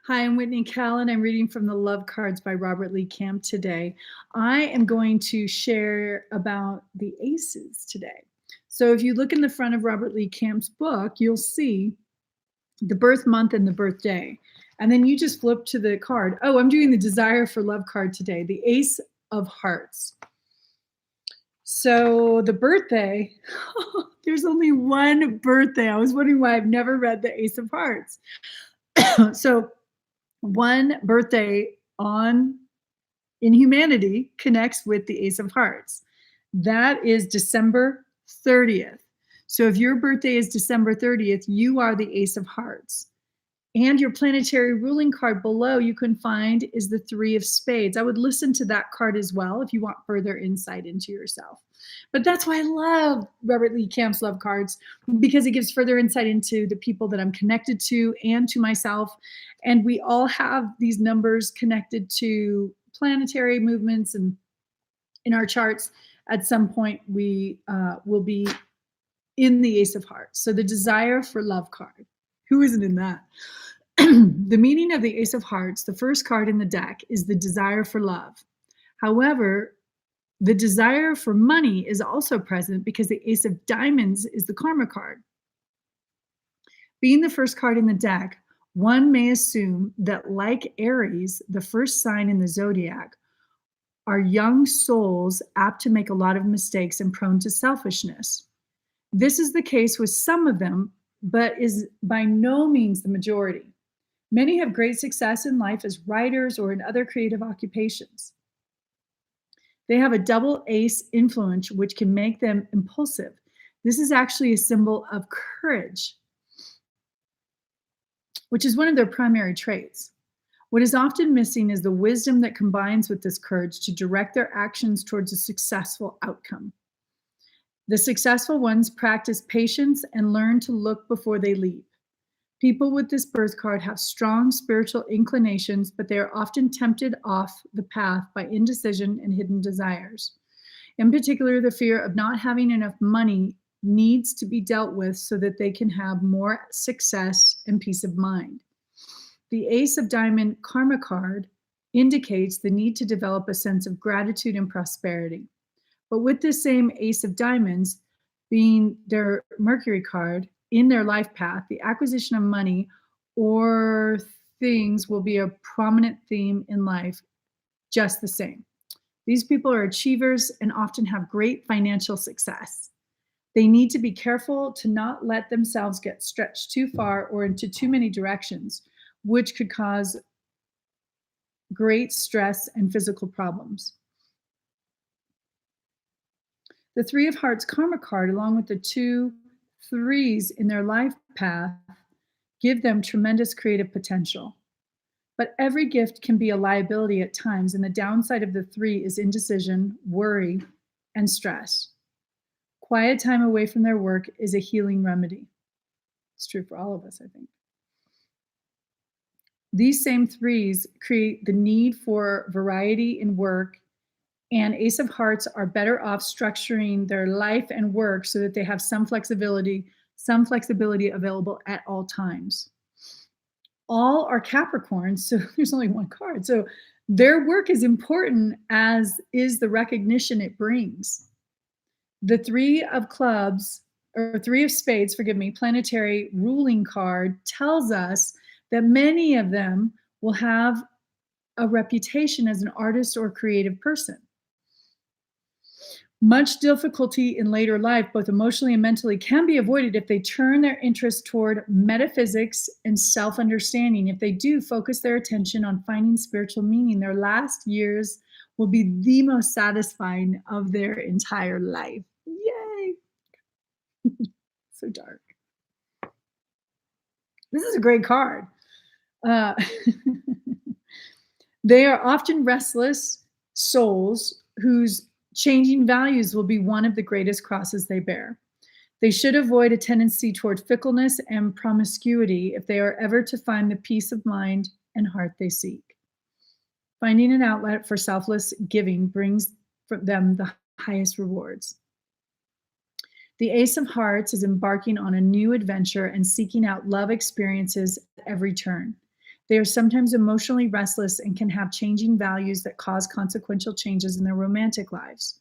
Hi, I'm Whitney Callan. I'm reading from the Love Cards by Robert Lee Camp today. I am going to share about the aces today. So if you look in the front of Robert Lee Camp's book, you'll see the birth month and the birthday. And then you just flip to the card. Oh, I'm doing the Desire for Love card today, the Ace of Hearts. So the birthday, there's only one birthday. I was wondering why I've never read the Ace of Hearts. So one birthday on in humanity connects with the Ace of Hearts. That is December 30th. So if your birthday is December 30th, you are the Ace of Hearts. And your planetary ruling card below you can find is the Three of Spades. I would listen to that card as well if you want further insight into yourself. But that's why I love Robert Lee Camp's love cards, because it gives further insight into the people that I'm connected to and to myself. And we all have these numbers connected to planetary movements, and in our charts, at some point, we will be in the Ace of Hearts. So the Desire for Love card. Who isn't in that? The meaning of the Ace of Hearts, the first card in the deck, is the desire for love. However, the desire for money is also present because the Ace of Diamonds is the karma card. Being the first card in the deck, one may assume that, like Aries, the first sign in the zodiac, are young souls apt to make a lot of mistakes and prone to selfishness. This is the case with some of them, but is by no means the majority. Many have great success in life as writers or in other creative occupations. They have a double ace influence, which can make them impulsive. This is actually a symbol of courage, which is one of their primary traits. What is often missing is the wisdom that combines with this courage to direct their actions towards a successful outcome. The successful ones practice patience and learn to look before they leap. People with this birth card have strong spiritual inclinations, but they are often tempted off the path by indecision and hidden desires. In particular, the fear of not having enough money needs to be dealt with so that they can have more success and peace of mind. The Ace of Diamond Karma card indicates the need to develop a sense of gratitude and prosperity. But with this same Ace of Diamonds being their Mercury card in their life path, the acquisition of money or things will be a prominent theme in life just the same. These people are achievers and often have great financial success. They need to be careful to not let themselves get stretched too far or into too many directions, which could cause great stress and physical problems. The Three of Hearts karma card, along with the two threes in their life path, give them tremendous creative potential. But every gift can be a liability at times, and the downside of the three is indecision, worry, and stress. Quiet time away from their work is a healing remedy. It's true for all of us, I think. These same threes create the need for variety in work, and Ace of Hearts are better off structuring their life and work so that they have some flexibility available at all times. All are Capricorns, so there's only one card. So their work is important, as is the recognition it brings. The Three of Clubs, or Three of Spades, forgive me, planetary ruling card tells us that many of them will have a reputation as an artist or creative person. Much difficulty in later life, both emotionally and mentally, can be avoided if they turn their interest toward metaphysics and self-understanding. If they do focus their attention on finding spiritual meaning, their last years will be the most satisfying of their entire life. Yay! So dark. This is a great card. They are often restless souls whose changing values will be one of the greatest crosses they bear. They should avoid a tendency toward fickleness and promiscuity if they are ever to find the peace of mind and heart they seek. Finding an outlet for selfless giving brings them the highest rewards. The Ace of Hearts is embarking on a new adventure and seeking out love experiences at every turn. They are sometimes emotionally restless and can have changing values that cause consequential changes in their romantic lives.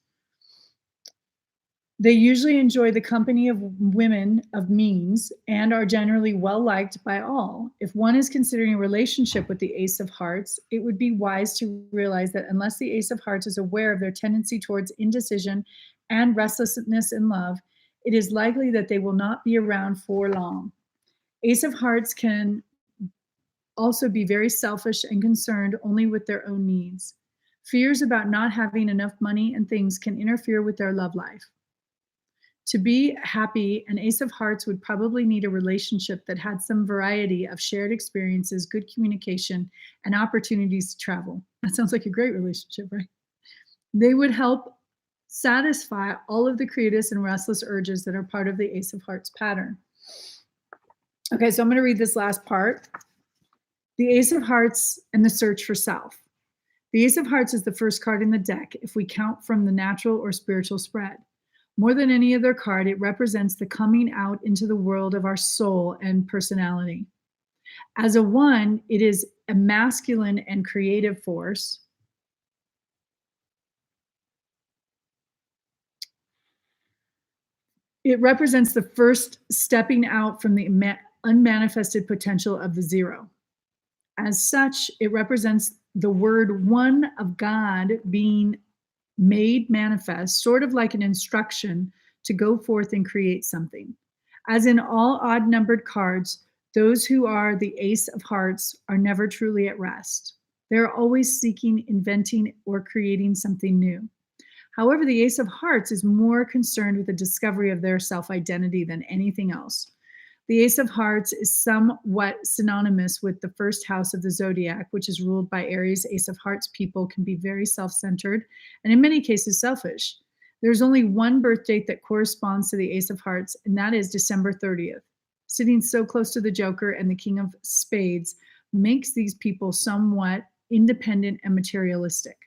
They usually enjoy the company of women of means and are generally well liked by all. If one is considering a relationship with the Ace of Hearts, it would be wise to realize that unless the Ace of Hearts is aware of their tendency towards indecision and restlessness in love, it is likely that they will not be around for long. Ace of Hearts can also be very selfish and concerned only with their own needs. Fears about not having enough money and things can interfere with their love life. To be happy, an Ace of Hearts would probably need a relationship that had some variety of shared experiences, good communication, and opportunities to travel. That sounds like a great relationship, right? They would help satisfy all of the creative and restless urges that are part of the Ace of Hearts pattern. Okay, so I'm going to read this last part. The Ace of Hearts and the search for self. The Ace of Hearts is the first card in the deck if we count from the natural or spiritual spread. More than any other card, it represents the coming out into the world of our soul and personality. As a one, it is a masculine and creative force. It represents the first stepping out from the unmanifested potential of the zero. As such, it represents the word one of God being made manifest, sort of like an instruction to go forth and create something. As in all odd numbered cards, those who are the Ace of Hearts are never truly at rest. They're always seeking, inventing, or creating something new. However, the Ace of Hearts is more concerned with the discovery of their self identity than anything else. The Ace of Hearts is somewhat synonymous with the first house of the zodiac, which is ruled by Aries. Ace of Hearts people can be very self centered and, in many cases, selfish. There's only one birth date that corresponds to the Ace of Hearts, and that is December 30th. Sitting so close to the Joker and the King of Spades makes these people somewhat independent and materialistic.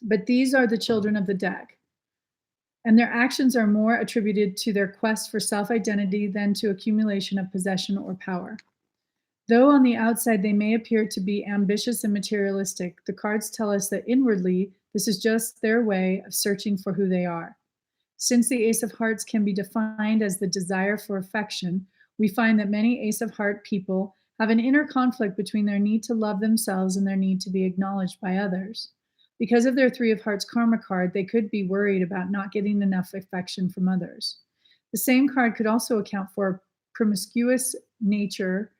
But these are the children of the deck, and their actions are more attributed to their quest for self-identity than to accumulation of possession or power. Though on the outside they may appear to be ambitious and materialistic, the cards tell us that inwardly this is just their way of searching for who they are. Since the Ace of Hearts can be defined as the desire for affection, we find that many Ace of Heart people have an inner conflict between their need to love themselves and their need to be acknowledged by others. Because of their Three of Hearts karma card, they could be worried about not getting enough affection from others. The same card could also account for a promiscuous nature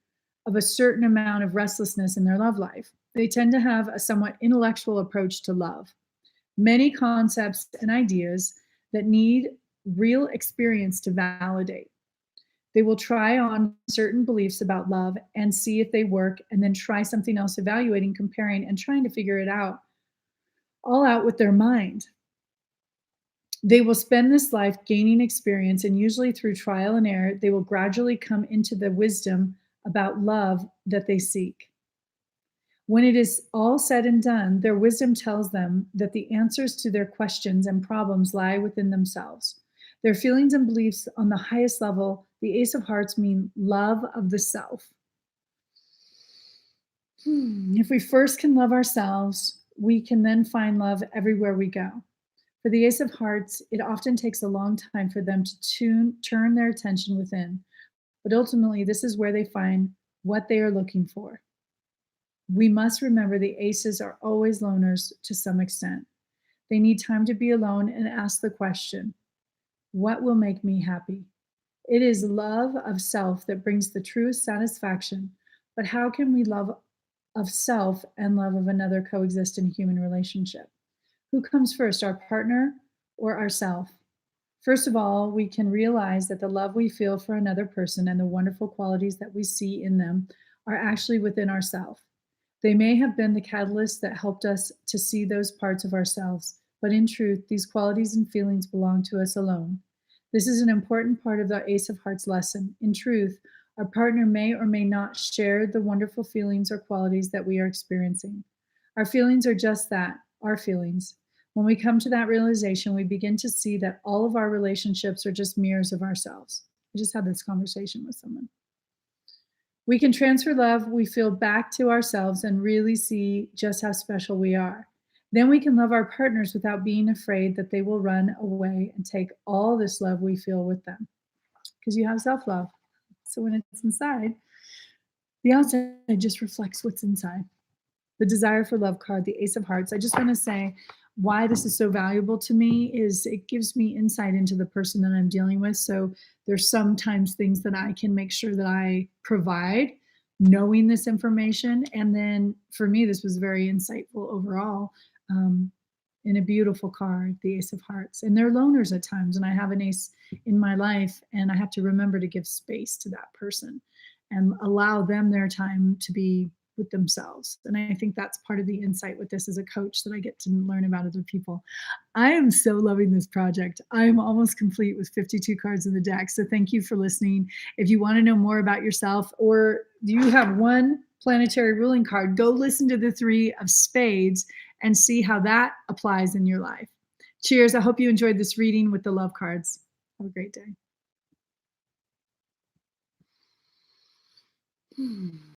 of a certain amount of restlessness in their love life. They tend to have a somewhat intellectual approach to love. Many concepts and ideas that need real experience to validate. They will try on certain beliefs about love and see if they work, and then try something else, evaluating, comparing, and trying to figure it out, all out with their mind. They will spend this life gaining experience, and usually through trial and error, they will gradually come into the wisdom about love that they seek. When it is all said and done, their wisdom tells them that the answers to their questions and problems lie within themselves. Their feelings and beliefs on the highest level, the Ace of Hearts, mean love of the self. If we first can love ourselves, we can then find love everywhere we go. For the Ace of Hearts, it often takes a long time for them to turn their attention within, but ultimately, this is where they find what they are looking for. We must remember the aces are always loners to some extent. They need time to be alone and ask the question, what will make me happy? It is love of self that brings the truest satisfaction, but how can we love of self and love of another coexist in a human relationship? Who comes first, our partner or ourself? First of all, we can realize that the love we feel for another person and the wonderful qualities that we see in them are actually within ourselves. They may have been the catalyst that helped us to see those parts of ourselves, but in truth, these qualities and feelings belong to us alone. This is an important part of the Ace of Hearts lesson. In truth, our partner may or may not share the wonderful feelings or qualities that we are experiencing. Our feelings are just that, our feelings. When we come to that realization, we begin to see that all of our relationships are just mirrors of ourselves. I just had this conversation with someone. We can transfer love we feel back to ourselves and really see just how special we are. Then we can love our partners without being afraid that they will run away and take all this love we feel with them because you have self love. So when it's inside, the outside just reflects what's inside. The desire for love card, the Ace of Hearts. I just want to say why this is so valuable to me is it gives me insight into the person that I'm dealing with. So there's sometimes things that I can make sure that I provide knowing this information. And then for me, this was very insightful overall. Um, in a beautiful card, the Ace of Hearts. And they're loners at times. And I have an ace in my life, and I have to remember to give space to that person and allow them their time to be with themselves. And I think that's part of the insight with this as a coach that I get to learn about other people. I am so loving this project. I am almost complete with 52 cards in the deck. So thank you for listening. If you want to know more about yourself or you have one planetary ruling card, go listen to the Three of Spades and see how that applies in your life. Cheers. I hope you enjoyed this reading with the love cards. Have a great day.